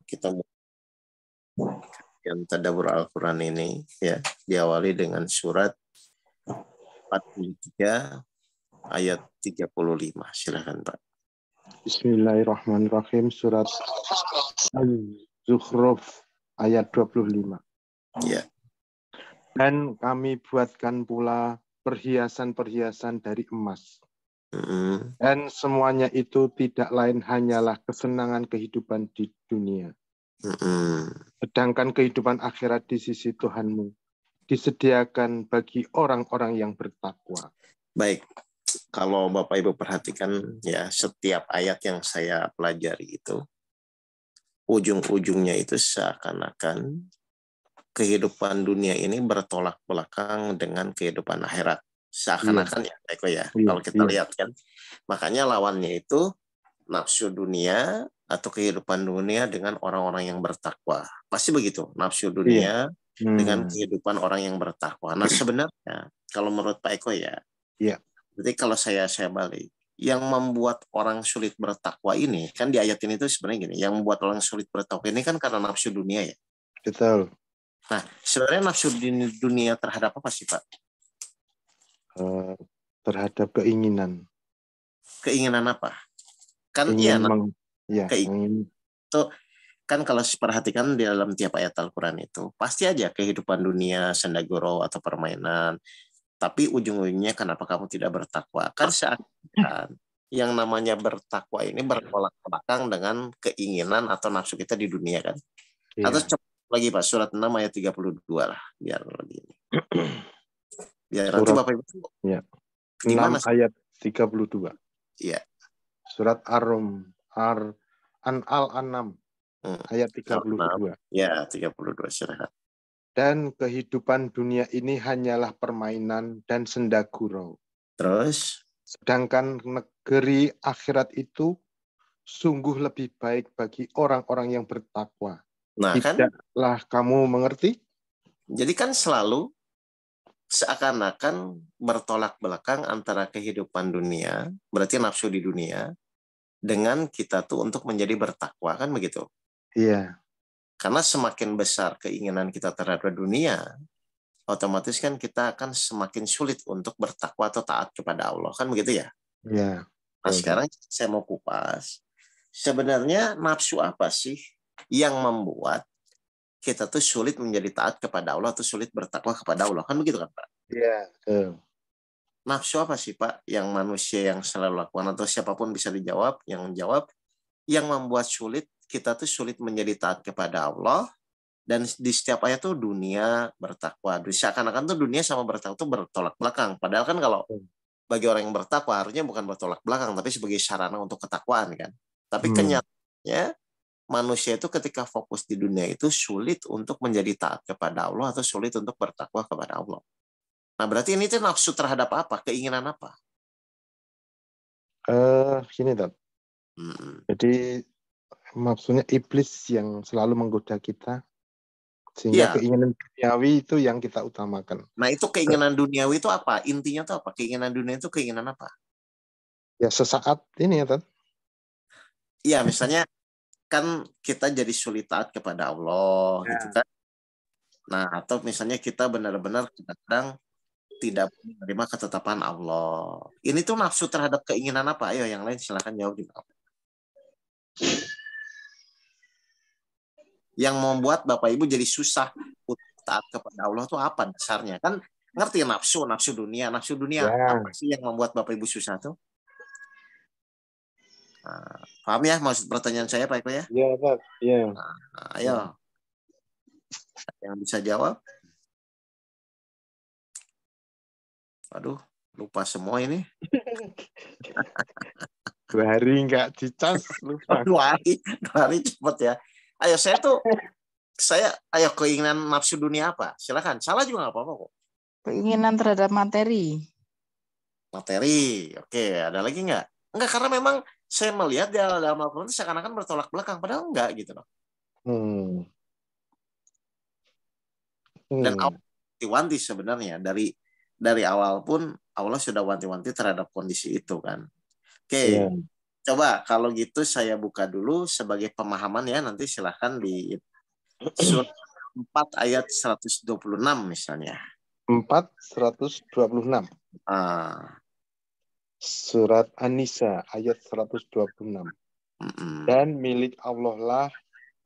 Kita yang tadabbur Al-Quran ini ya diawali dengan surat 43 ayat 35. Silakan Pak. Bismillahirrahmanirrahim. Surat Az-Zukhruf ayat 25. Ya. Dan kami buatkan pula perhiasan-perhiasan dari emas. Dan semuanya itu tidak lain hanyalah kesenangan kehidupan di dunia. Sedangkan kehidupan akhirat di sisi Tuhanmu disediakan bagi orang-orang yang bertakwa. Baik, kalau Bapak Ibu perhatikan ya, setiap ayat yang saya pelajari itu ujung-ujungnya itu seakan-akan kehidupan dunia ini bertolak belakang dengan kehidupan akhirat. Seakan-akan ya, Eko ya. Kalau kita lihat kan, makanya lawannya itu nafsu dunia atau kehidupan dunia dengan orang-orang yang bertakwa. Pasti begitu, nafsu dunia dengan kehidupan orang yang bertakwa. Nah sebenarnya kalau menurut Pak Eko ya, berarti kalau saya balik, yang membuat orang sulit bertakwa ini, kan di ayat ini tuh sebenarnya gini, yang membuat orang sulit bertakwa ini kan karena nafsu dunia ya. Betul. Nah, sebenarnya nafsu dunia terhadap apa sih Pak? Terhadap keinginan. Keinginan apa? Kan keinginan itu kan kalau perhatikan di dalam tiap ayat Al-Quran itu pasti aja kehidupan dunia, senda gurau atau permainan. Tapi ujung-ujungnya kenapa kamu tidak bertakwa? Kan seakan yang namanya bertakwa ini bertolak belakang dengan keinginan atau nafsu kita di dunia kan. Atau coba lagi Pak, surat 6 ayat 32 lah. Biar lebih ini. Biar surat, nanti Bapak Ibu. Ya. 6 ayat 32. Iya. Surat Al-An'am ayat 32. Ya, 32 silakan. Dan kehidupan dunia ini hanyalah permainan dan senda gurau. Terus? Sedangkan negeri akhirat itu sungguh lebih baik bagi orang-orang yang bertakwa. Nah, tidaklah kamu mengerti? Jadi kan selalu seakan-akan bertolak belakang antara kehidupan dunia, berarti nafsu di dunia, dengan kita tuh untuk menjadi bertakwa, kan begitu? Iya. Karena semakin besar keinginan kita terhadap dunia, otomatis kan kita akan semakin sulit untuk bertakwa atau taat kepada Allah, kan begitu ya? Iya. Nah, sekarang saya mau kupas. Sebenarnya nafsu apa sih yang membuat kita tuh sulit menjadi taat kepada Allah atau sulit bertakwa kepada Allah, kan begitu kan Pak? Iya. Nafsu apa sih Pak yang manusia yang selalu lakukan, atau siapapun bisa dijawab, yang menjawab, yang membuat sulit kita tuh sulit menjadi taat kepada Allah, dan di setiap ayat tuh dunia bertakwa. Seakan-akan tuh dunia sama bertakwa tuh bertolak belakang. Padahal kan kalau bagi orang yang bertakwa harusnya bukan bertolak belakang, tapi sebagai sarana untuk ketakwaan kan. Tapi kenyataannya manusia itu ketika fokus di dunia itu sulit untuk menjadi taat kepada Allah atau sulit untuk bertakwa kepada Allah. Nah berarti ini tuh nafsu terhadap apa? Keinginan apa? Gini Tat. Jadi maksudnya iblis yang selalu menggoda kita, sehingga keinginan duniawi itu yang kita utamakan. Nah itu keinginan duniawi itu apa? Intinya itu apa? Keinginan dunia itu keinginan apa? Ya sesaat ini ya Tat. Iya misalnya kan kita jadi sulit taat kepada Allah gitu kan. Nah atau misalnya kita benar-benar kadang tidak menerima ketetapan Allah. Ini tuh nafsu terhadap keinginan apa? Ayo yang lain silakan jawab juga. Yang membuat Bapak Ibu jadi susah taat kepada Allah tuh apa dasarnya? Kan ngerti nafsu dunia apa sih yang membuat Bapak Ibu susah tuh? Nah, paham ya maksud pertanyaan saya Pak Eko ya? Iya Pak, iya. Nah, ayo yang bisa jawab. Aduh, lupa semua ini. 2 hari nggak dicas, lupa. 2 hari cepet ya. Ayo ayo keinginan nafsu dunia apa? Silakan. Salah juga nggak apa-apa kok. Keinginan terhadap materi. Materi, oke. Ada lagi nggak? Enggak, karena memang saya melihat di dalam Al-Quran itu seakan-akan bertolak belakang, padahal enggak gitu loh. Dan Allah wanti-wanti sebenarnya dari awal pun Allah sudah wanti-wanti terhadap kondisi itu kan. Oke. Coba kalau gitu saya buka dulu sebagai pemahaman ya, nanti silahkan di surat 4 ayat 126 misalnya. 4:126. Surat An-Nisa ayat 126. Dan milik Allah lah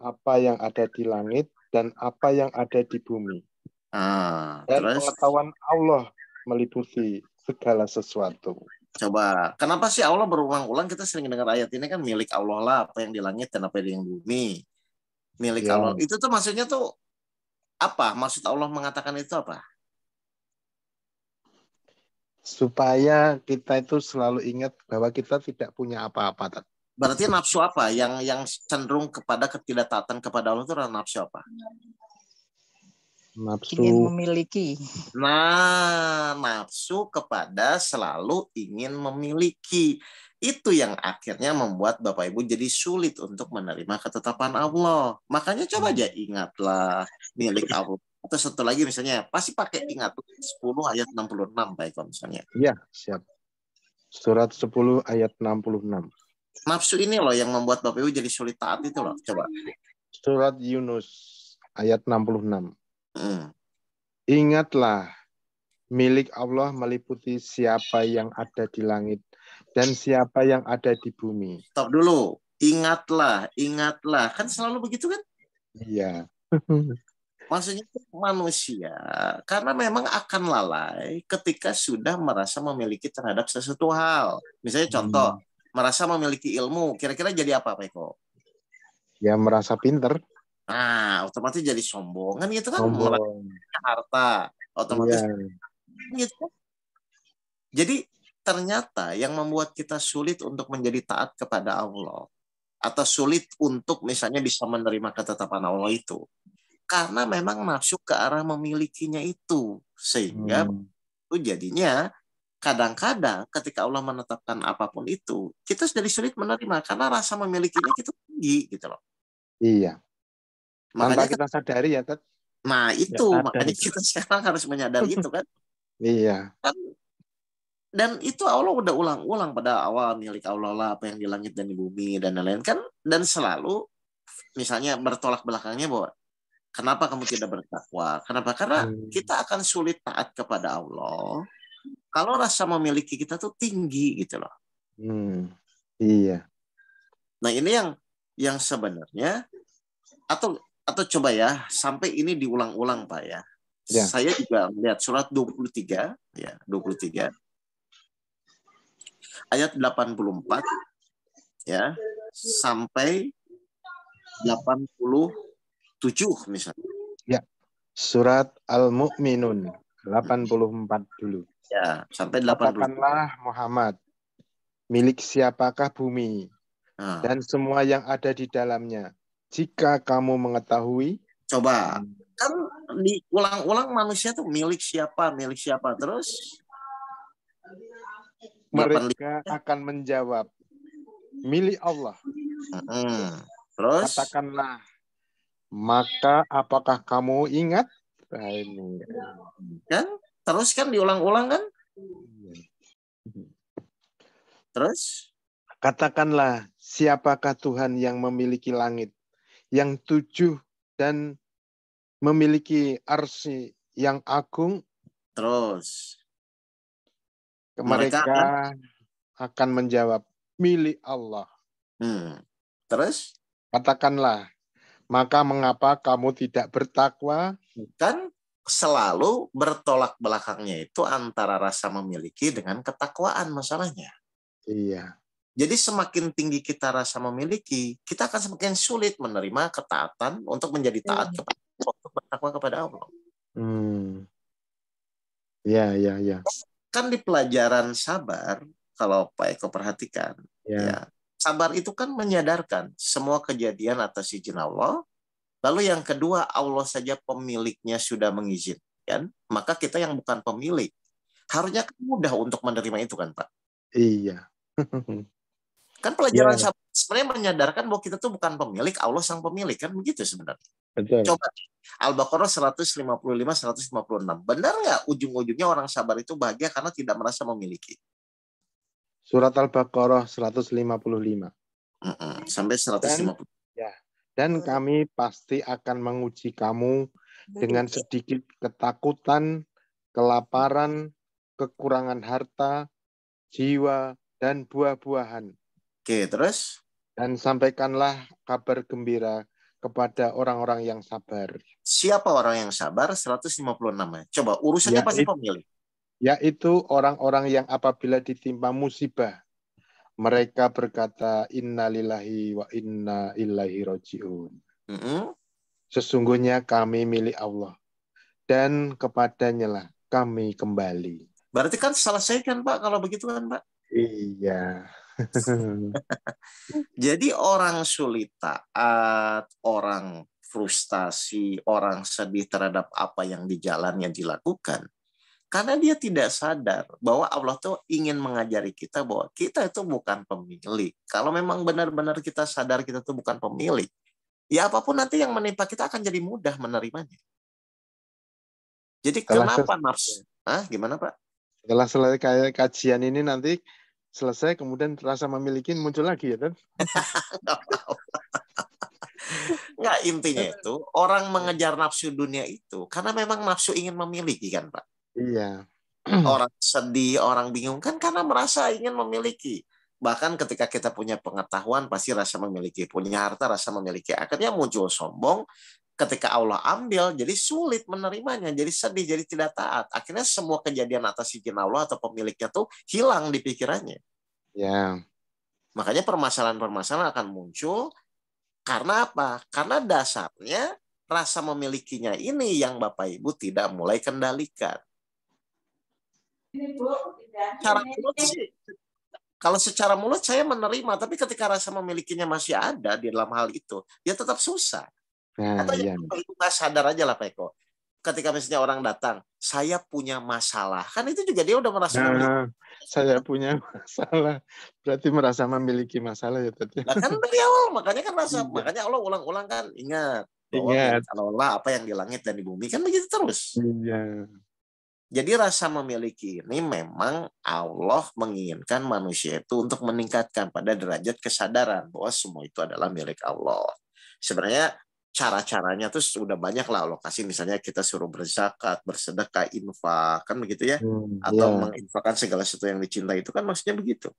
apa yang ada di langit dan apa yang ada di bumi. Dan Terus pengetahuan Allah meliputi segala sesuatu. Coba, kenapa sih Allah berulang-ulang kita sering dengar ayat ini kan milik Allah lah apa yang di langit dan apa yang di bumi. Milik Allah. Itu tuh maksudnya tuh apa? Maksud Allah mengatakan itu apa? Supaya kita itu selalu ingat bahwa kita tidak punya apa-apa. Berarti nafsu apa? Yang cenderung kepada ketidaktaatan kepada Allah itu adalah nafsu apa? Nafsu ingin memiliki. Nah, nafsu kepada selalu ingin memiliki. Itu yang akhirnya membuat Bapak Ibu jadi sulit untuk menerima ketetapan Allah. Makanya coba aja ingatlah milik Allah. Atau satu lagi misalnya, pasti pakai ingat 10 ayat 66 Pak Eko misalnya. Iya, siap. Surat 10 ayat 66. Nafsu ini loh yang membuat Bapak Ibu jadi sulit taat itu loh. Coba. Surat Yunus ayat 66. Ingatlah, milik Allah meliputi siapa yang ada di langit dan siapa yang ada di bumi. Stop dulu. Ingatlah, ingatlah. Kan selalu begitu kan? Iya. Maksudnya manusia, karena memang akan lalai ketika sudah merasa memiliki terhadap sesuatu hal. Misalnya contoh, merasa memiliki ilmu, kira-kira jadi apa, Pak Eko? Ya, merasa pinter. Nah, otomatis jadi sombong. Kan gitu kan, merasa harta. Otomatis gitu kan. Jadi ternyata yang membuat kita sulit untuk menjadi taat kepada Allah, atau sulit untuk misalnya bisa menerima ketetapan Allah itu, karena memang nafsu ke arah memilikinya itu. Sehingga itu jadinya kadang-kadang ketika Allah menetapkan apapun itu, kita jadi sulit menerima karena rasa memilikinya itu tinggi gitu loh. Iya. Makanya kita sadari ya, Ted. Nah itu, makanya kita sekarang harus menyadari itu kan. Iya. Dan itu Allah udah ulang-ulang pada awal, milik Allah lah apa yang di langit dan di bumi dan lain-lain kan. Dan selalu misalnya bertolak belakangnya bahwa kenapa kamu tidak bertakwa? Kenapa? Karena kita akan sulit taat kepada Allah kalau rasa memiliki kita tuh tinggi gitu loh. Iya. Nah ini yang sebenarnya atau coba ya sampai ini diulang-ulang Pak ya. Saya juga melihat surat 23 ya 23 ayat 84 ya sampai 87 misalnya. Ya. Surat Al-Mu'minun 84 dulu. Ya, sampai 80. Katakanlah Muhammad, milik siapakah bumi dan semua yang ada di dalamnya? Jika kamu mengetahui, coba kan diulang-ulang manusia tuh milik siapa terus mereka akan menjawab milik Allah. Terus katakanlah, maka apakah kamu ingat? Nah, ini kan terus kan diulang-ulang kan? Terus katakanlah, siapakah Tuhan yang memiliki langit yang 7 dan memiliki arsy yang agung? Terus mereka akan menjawab milik Allah. Terus katakanlah, maka mengapa kamu tidak bertakwa? Kan selalu bertolak belakangnya itu antara rasa memiliki dengan ketakwaan masalahnya. Iya. Jadi semakin tinggi kita rasa memiliki, kita akan semakin sulit menerima ketaatan untuk menjadi taat kepada Allah, untuk bertakwa kepada Allah. Ya. Kan di pelajaran sabar, kalau Pak Eko perhatikan, ya sabar itu kan menyadarkan semua kejadian atas izin Allah. Lalu yang kedua, Allah saja pemiliknya sudah mengizinkan, maka kita yang bukan pemilik harusnya mudah untuk menerima itu kan Pak? Iya. Kan pelajaran sabar sebenarnya menyadarkan bahwa kita tuh bukan pemilik, Allah sang pemilik, kan begitu sebenarnya. Betul. Coba Al-Baqarah 155-156. Benar nggak ujung-ujungnya orang sabar itu bahagia karena tidak merasa memiliki? Surat Al-Baqarah 155. Sampai 150. Dan kami pasti akan menguji kamu dengan sedikit ketakutan, kelaparan, kekurangan harta, jiwa, dan buah-buahan. Oke, terus? Dan sampaikanlah kabar gembira kepada orang-orang yang sabar. Siapa orang yang sabar? 156. Coba urusannya pasti pemilih. Yaitu orang-orang yang apabila ditimpa musibah, mereka berkata, Inna lillahi wa inna ilaihi raji'un. Sesungguhnya kami milik Allah, dan kepadanya lah kami kembali. Berarti kan selesai kan Pak, kalau begitu kan Pak? Iya. Jadi orang sulit taat, orang frustasi, orang sedih terhadap apa yang di jalannya dilakukan. Karena dia tidak sadar bahwa Allah tuh ingin mengajari kita bahwa kita itu bukan pemilik. Kalau memang benar-benar kita sadar kita itu bukan pemilik, ya apapun nanti yang menimpa kita akan jadi mudah menerimanya. Jadi kenapa nafsu? Gimana Pak? Setelah selesai kajian ini nanti selesai, kemudian rasa memiliki muncul lagi ya kan? Nggak, intinya itu orang mengejar nafsu dunia itu karena memang nafsu ingin memiliki kan Pak? Iya. Orang sedih, orang bingung kan karena merasa ingin memiliki. Bahkan ketika kita punya pengetahuan pasti rasa memiliki, punya harta rasa memiliki. Akhirnya muncul sombong. Ketika Allah ambil, jadi sulit menerimanya, jadi sedih, jadi tidak taat. Akhirnya semua kejadian atas izin Allah atau pemiliknya tuh hilang di pikirannya. Ya. Makanya permasalahan-permasalahan akan muncul karena apa? Karena dasarnya rasa memilikinya ini yang Bapak Ibu tidak mulai kendalikan. Cara mulut sih, kalau secara mulut saya menerima, tapi ketika rasa memilikinya masih ada di dalam hal itu, ya tetap susah. Atau yang Bapak Ibu nggak sadar aja lah Pak Eko. Ketika misalnya orang datang, saya punya masalah, kan itu juga dia udah merasa memiliki. Saya punya masalah, berarti merasa memiliki masalah ya tadi. Nah kan dari awal, makanya kan makanya Allah ulang-ulang kan, ingat bahwa Allah apa yang di langit dan di bumi kan begitu terus. Iya. Jadi rasa memiliki ini memang Allah menginginkan manusia itu untuk meningkatkan pada derajat kesadaran bahwa semua itu adalah milik Allah. Sebenarnya cara-caranya tuh sudah banyak lah lokasi, misalnya kita suruh berzakat, bersedekah, infak, kan begitu ya. Atau menginfakkan segala sesuatu yang dicintai, itu kan maksudnya begitu.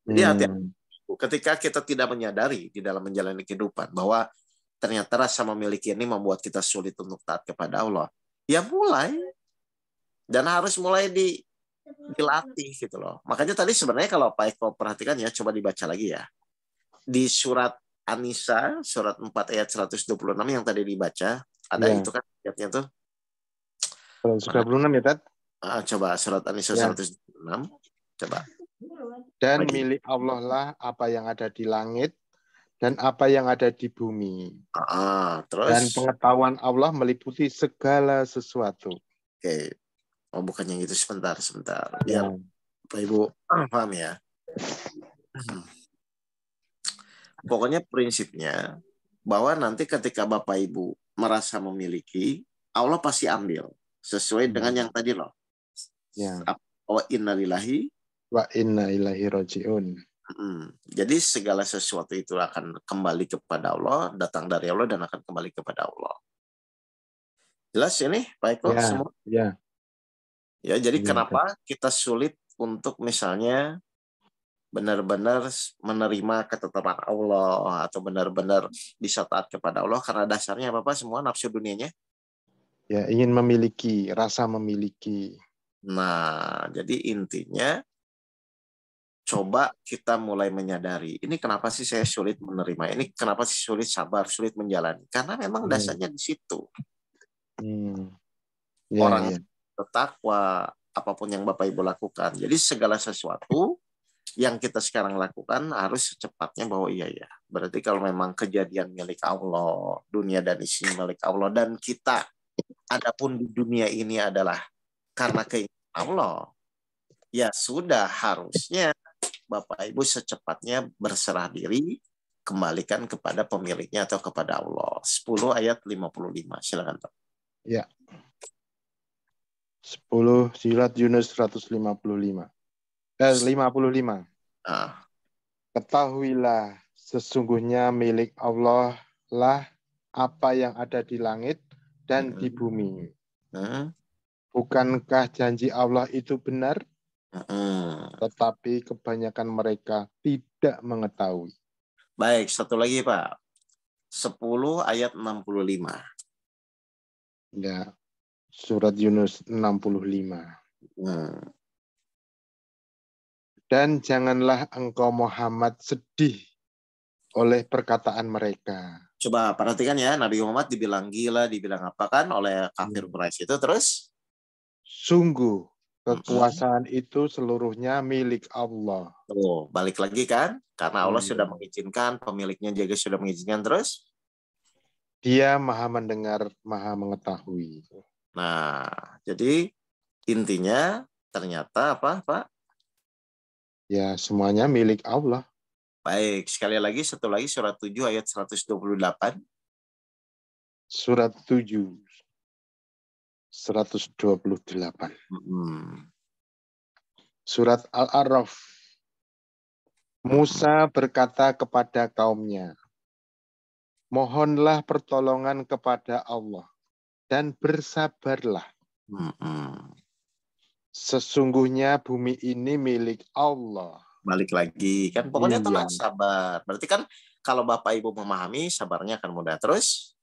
Jadi hati-hati ketika kita tidak menyadari di dalam menjalani kehidupan bahwa ternyata rasa memiliki ini membuat kita sulit untuk taat kepada Allah. Ya mulai, dan harus mulai dilatih gitu loh. Makanya tadi sebenarnya kalau Pak Eko perhatikan ya, coba dibaca lagi ya. Di surat An-Nisa, surat 4 ayat 126 yang tadi dibaca, ada itu kan ayatnya tuh. 126 ya, Tat? Coba surat An-Nisa 126, coba. Dan milik Allah lah apa yang ada di langit dan apa yang ada di bumi. Terus? Dan pengetahuan Allah meliputi segala sesuatu. Oke. Oh, bukannya gitu, sebentar. Biar Bapak Ibu paham ya. Pokoknya prinsipnya bahwa nanti ketika Bapak Ibu merasa memiliki, Allah pasti ambil sesuai dengan yang tadi loh. Wa inna lillahi wa inna ilaihi raji'un. Jadi segala sesuatu itu akan kembali kepada Allah, datang dari Allah dan akan kembali kepada Allah. Jelas ini, Pak Eko semua? Ya. Ya, jadi kenapa kita sulit untuk misalnya benar-benar menerima ketetapan Allah atau benar-benar bisa taat kepada Allah karena dasarnya apa semua nafsu dunianya? Ya, ingin memiliki, rasa memiliki. Nah, jadi intinya coba kita mulai menyadari, ini kenapa sih saya sulit menerima, ini kenapa sih sulit sabar, sulit menjalani, karena memang dasarnya di situ. Orang bertakwa, apapun yang Bapak Ibu lakukan, jadi segala sesuatu yang kita sekarang lakukan harus secepatnya bahwa iya, berarti kalau memang kejadian milik Allah, dunia dan isinya milik Allah, dan kita adapun di dunia ini adalah karena keinginan Allah, ya sudah harusnya Bapak Ibu secepatnya berserah diri, kembalikan kepada pemiliknya atau kepada Allah. 10 ayat 55. Silakan Pak. Ya. 10 surat Yunus 155. 55. Ah. Ketahuilah sesungguhnya milik Allah lah apa yang ada di langit dan di bumi. Bukankah janji Allah itu benar? Tetapi kebanyakan mereka tidak mengetahui. Baik, satu lagi Pak. 10 ayat 65. Ya, surat Yunus 65. Dan janganlah engkau Muhammad sedih oleh perkataan mereka. Coba perhatikan ya, Nabi Muhammad dibilang gila, dibilang apa kan oleh kafir Quraisy itu, terus? Sungguh, kekuasaan itu seluruhnya milik Allah. Tuh, balik lagi kan? Karena Allah sudah mengizinkan, pemiliknya juga sudah mengizinkan, terus? Dia maha mendengar, maha mengetahui. Nah, jadi intinya ternyata apa, Pak? Ya, semuanya milik Allah. Baik, sekali lagi, satu lagi surat 7 ayat 128. Surat 7, 128. Surat Al-A'raf. Musa berkata kepada kaumnya, mohonlah pertolongan kepada Allah dan bersabarlah. Sesungguhnya bumi ini milik Allah. Balik lagi kan, pokoknya tenang, sabar. Berarti kan kalau Bapak Ibu memahami, sabarnya akan mudah. Terus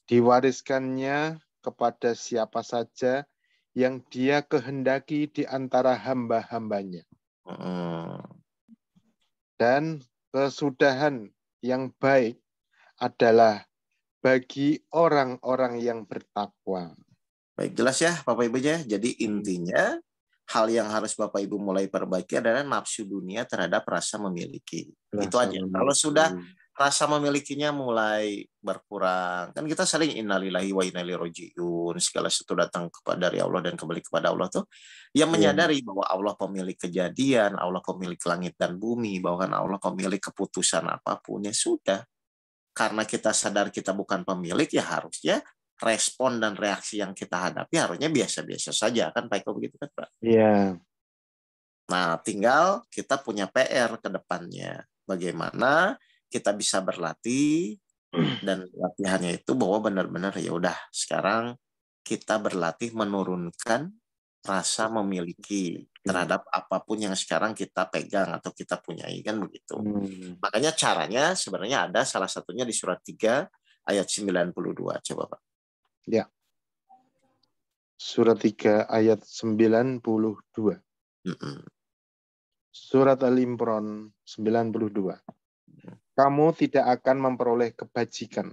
diwariskannya kepada siapa saja yang dia kehendaki di antara hamba-hambanya. Dan kesudahan yang baik adalah bagi orang-orang yang bertakwa. Baik, jelas ya Bapak Ibu ya. Jadi intinya hal yang harus Bapak Ibu mulai perbaiki adalah nafsu dunia terhadap rasa memiliki. Itu aja. Kalau sudah rasa memilikinya mulai berkurang, kan kita sering innalillahi wa inna ilaihi raji'un, segala sesuatu datang dari Allah dan kembali kepada Allah tuh, yang menyadari bahwa Allah pemilik kejadian, Allah pemilik langit dan bumi, bahwa Allah pemilik keputusan apapun, ya sudah. Karena kita sadar kita bukan pemilik, ya harusnya respon dan reaksi yang kita hadapi harusnya biasa-biasa saja, kan Pak Eko, begitu kan Pak? Iya. Nah, tinggal kita punya PR ke depannya. Bagaimana kita bisa berlatih, dan latihannya itu bahwa benar-benar ya udah sekarang kita berlatih menurunkan rasa memiliki terhadap apapun yang sekarang kita pegang atau kita punyai, kan begitu. Makanya caranya sebenarnya ada, salah satunya di surat 3 ayat 92. Coba Pak. Ya. Surat 3 ayat 92. Surat Al-Imran 92. Kamu tidak akan memperoleh kebajikan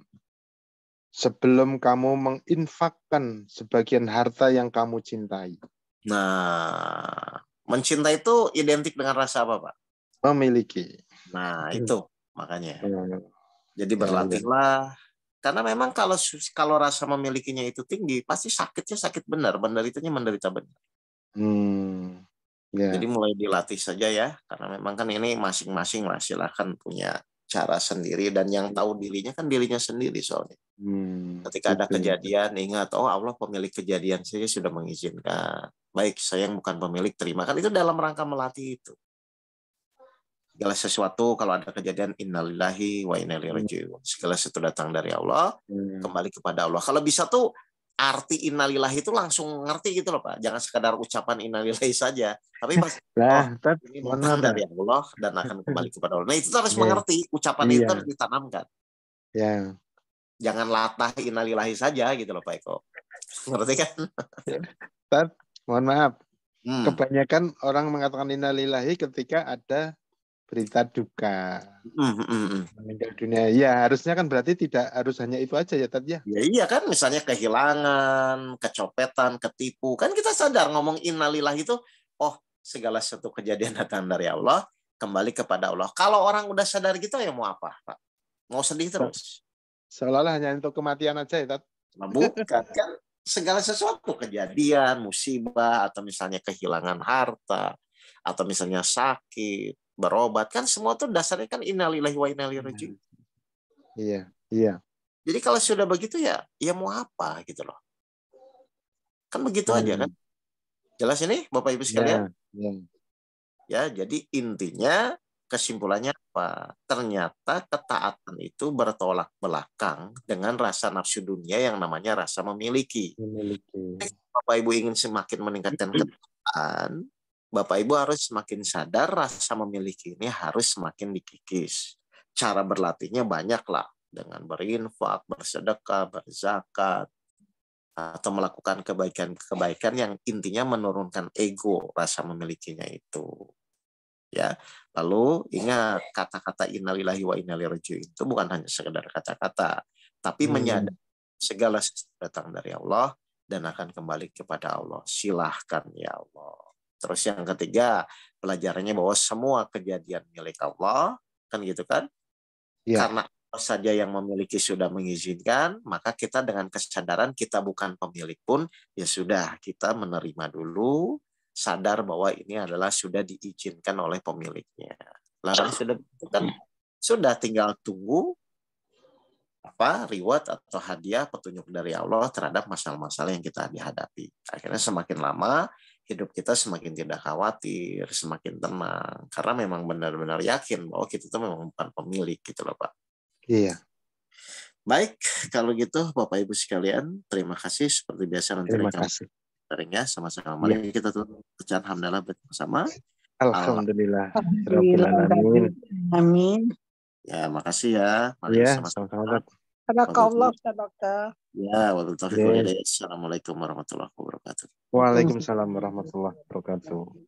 sebelum kamu menginfakkan sebagian harta yang kamu cintai. Nah, mencintai itu identik dengan rasa apa, Pak? Memiliki. Nah, itu makanya. Jadi berlatihlah. Karena memang kalau rasa memilikinya itu tinggi, pasti sakitnya sakit benar, menderitanya menderita benar. Jadi mulai dilatih saja ya, karena memang kan ini masing-masing lah, silahkan punya cara sendiri, dan yang tahu dirinya kan dirinya sendiri soalnya. Ketika ada kejadian, ingat, oh Allah pemilik kejadian, saya sudah mengizinkan. Baik, saya yang bukan pemilik, terima. Kan itu dalam rangka melatih itu. Segala sesuatu kalau ada kejadian, innalillahi wa inna ilaihi raji'un. Segala sesuatu datang dari Allah, kembali kepada Allah. Kalau bisa tuh arti innalillahi itu langsung ngerti gitu loh Pak. Jangan sekadar ucapan innalillahi saja. Tapi pas ini datang dari Allah dan akan kembali kepada Allah. Nah itu harus mengerti, ucapan itu harus ditanamkan. Jangan latah innalillahi saja gitu loh Pak Eko. Ngerti kan? Tad, mohon maaf. Kebanyakan orang mengatakan innalillahi ketika ada berita duka, meninggal dunia. Ya, harusnya kan berarti tidak harus hanya itu aja ya, Tad ya? Ya iya kan, misalnya kehilangan, kecopetan, ketipu. Kan kita sadar ngomong innalillahi itu, oh segala sesuatu kejadian datang dari Allah, kembali kepada Allah. Kalau orang udah sadar gitu ya mau apa, Pak? Mau sedih terus? Seolah-olah hanya untuk kematian aja ya, Tad? Nah, bukan kan, segala sesuatu kejadian, musibah, atau misalnya kehilangan harta, atau misalnya sakit, berobat, kan semua tuh dasarnya kan innalillahi wa inna ilaihi raji'un. Iya, iya. Jadi kalau sudah begitu ya mau apa gitu loh. Kan begitu aja kan. Jelas ini Bapak Ibu sekalian? Ya. Ya, jadi intinya kesimpulannya apa? Ternyata ketaatan itu bertolak belakang dengan rasa nafsu dunia yang namanya rasa memiliki. Bapak Ibu ingin semakin meningkatkan ketaatan, Bapak Ibu harus semakin sadar rasa memiliki ini harus semakin dikikis. Cara berlatihnya banyak lah, dengan berinfak, bersedekah, berzakat, atau melakukan kebaikan-kebaikan yang intinya menurunkan ego rasa memilikinya itu. Ya, lalu ingat kata-kata innalillahi wa inna ilaihi raji'un itu bukan hanya sekedar kata-kata, tapi menyadari segala sesuatu datang dari Allah dan akan kembali kepada Allah. Silahkan ya Allah. Terus yang ketiga, pelajarannya bahwa semua kejadian milik Allah, kan gitu kan? Ya. Karena Allah saja yang memiliki sudah mengizinkan, maka kita dengan kesadaran kita bukan pemilik pun, ya sudah kita menerima dulu, sadar bahwa ini adalah sudah diizinkan oleh pemiliknya. Larang sudah tinggal tunggu reward atau hadiah petunjuk dari Allah terhadap masalah-masalah yang kita dihadapi. Akhirnya semakin lama hidup kita semakin tidak khawatir, semakin tenang, karena memang benar-benar yakin bahwa kita itu memang bukan pemilik gitu loh Pak. Iya. Baik, kalau gitu Bapak Ibu sekalian, terima kasih seperti biasa nanti terima kasih. Ya, sama-sama. Mari kita tutup bacaan hamdalah bersama. Alhamdulillah. Amin. Ya, makasih ya. Mari sama-sama. Barakallah, Dokter. Ya, wabillahi taufiq wal hidayah. Assalamualaikum warahmatullahi wabarakatuh. Waalaikumsalam warahmatullahi wabarakatuh.